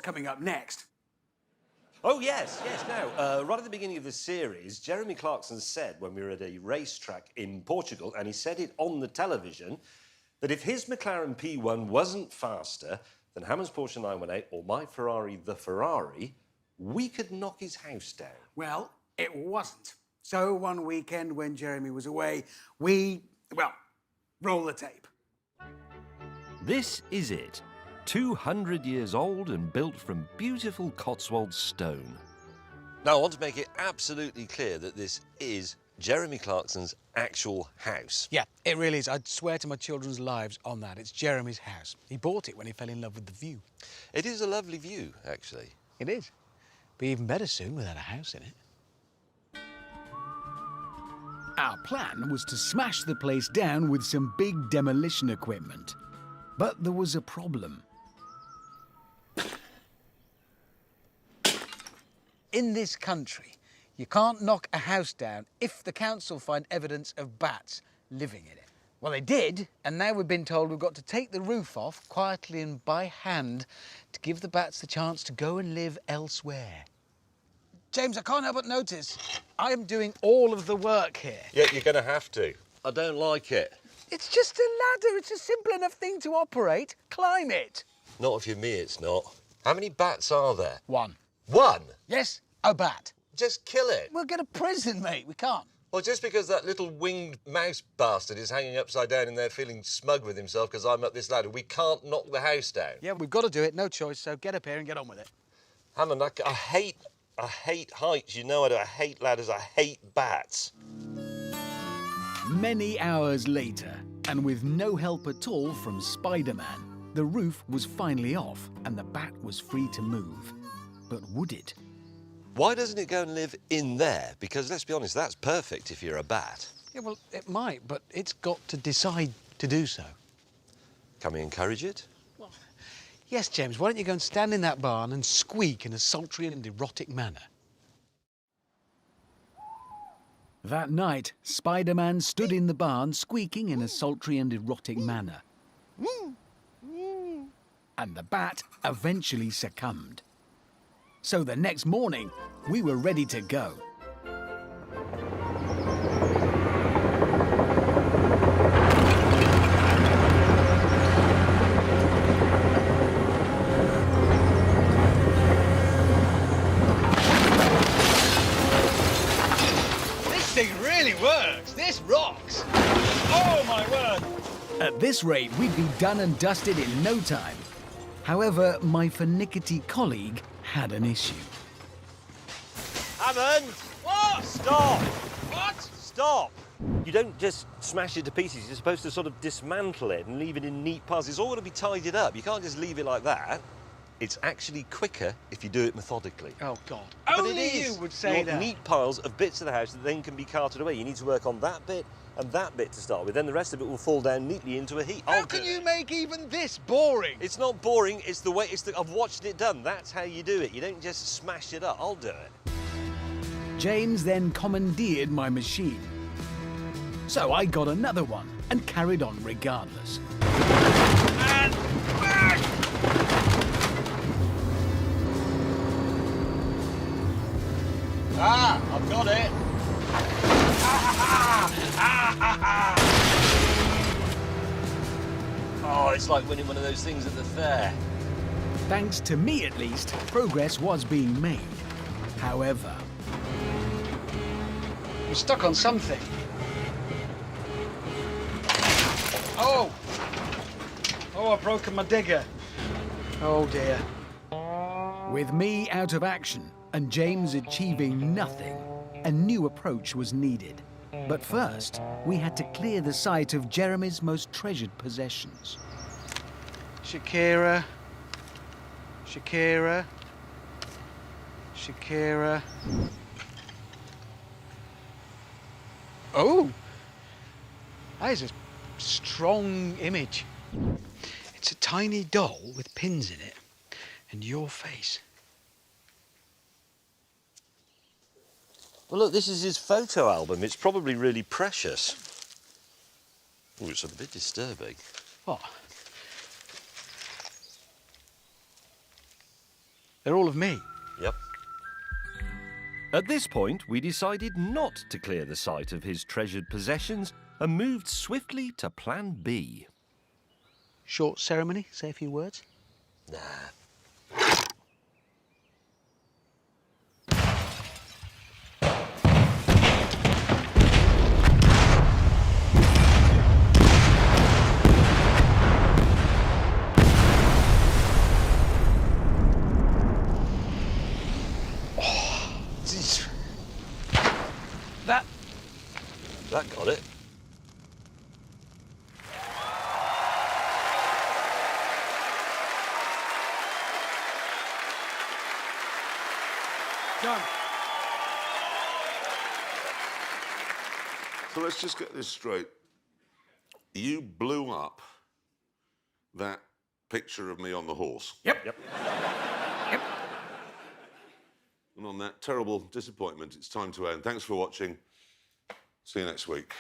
what's coming up next. Oh, yes. Now, right at the beginning of the series, Jeremy Clarkson said when we were at a racetrack in Portugal, and he said it on the television, that if his McLaren P1 wasn't faster than Hammond's Porsche 918 or my Ferrari, the Ferrari, we could knock his house down. Well, it wasn't. So one weekend when Jeremy was away, we, well, roll the tape. This is it. 200 years old and built from beautiful Cotswold stone. Now, I want to make it absolutely clear that this is Jeremy Clarkson's actual house. Yeah, it really is. I'd swear to my children's lives on that. It's Jeremy's house. He bought it when he fell in love with the view. It is a lovely view, actually. It is. Be even better soon without a house in it. Our plan was to smash the place down with some big demolition equipment. But there was a problem. In this country, you can't knock a house down if the council find evidence of bats living in it. Well, they did, and now we've been told we've got to take the roof off quietly and by hand to give the bats the chance to go and live elsewhere. James, I can't help but notice I am doing all of the work here. Yeah, you're going to have to. I don't like it. It's just a ladder. It's a simple enough thing to operate. Climb it. Not if you're me, it's not. How many bats are there? One. One? Yes, a bat. Just kill it. We'll get a prison, mate. We can't. Well, just because that little winged mouse bastard is hanging upside down in there feeling smug with himself because I'm up this ladder, we can't knock the house down. Yeah, we've got to do it. No choice. So get up here and get on with it. Hammond, I hate heights. You know I do. I hate ladders. I hate bats. Many hours later, and with no help at all from Spider-Man, the roof was finally off and the bat was free to move. But would it? Why doesn't it go and live in there? Because, let's be honest, that's perfect if you're a bat. Yeah, well, it might, but it's got to decide to do so. Can we encourage it? Well, yes, James, why don't you go and stand in that barn and squeak in a sultry and erotic manner? That night, Spider-Man stood in the barn squeaking in a sultry and erotic manner. And the bat eventually succumbed. So the next morning, we were ready to go. This thing really works. This rocks. Oh, my word. At this rate, we'd be done and dusted in no time. However, my finickety colleague had an issue. Hammond! What? Stop! What? Stop! You don't just smash it to pieces. You're supposed to sort of dismantle it and leave it in neat piles. It's all got to be tidied up. You can't just leave it like that. It's actually quicker if you do it methodically. Oh, God. But Only it is. you would say You want that. neat piles of bits of the house that then can be carted away. You need to work on that bit and that bit to start with. Then the rest of it will fall down neatly into a heap. How can you make even this boring? It's not boring. It's the way. I've watched it done. That's how you do it. You don't just smash it up. I'll do it. James then commandeered my machine. So I got another one and carried on regardless. And back! Ah, I've got it. Oh, it's like winning one of those things at the fair. Thanks to me, at least, progress was being made. However, We're stuck on something. Oh! Oh, I've broken my digger. Oh, dear. with me out of action and James achieving nothing, a new approach was needed. But first, we had to clear the site of Jeremy's most treasured possessions. Shakira. Shakira. Shakira. Oh! That is a strong image. It's a tiny doll with pins in it and your face. Well, look, this is his photo album. It's probably really precious. Oh, it's a bit disturbing. What? They're all of me. Yep. At this point, we decided not to clear the site of his treasured possessions and moved swiftly to Plan B. Short ceremony, say a few words. Nah. That got it. Done. So let's just get this straight. You blew up that picture of me on the horse. Yep. And on that terrible disappointment, it's time to end. Thanks for watching. See you next week.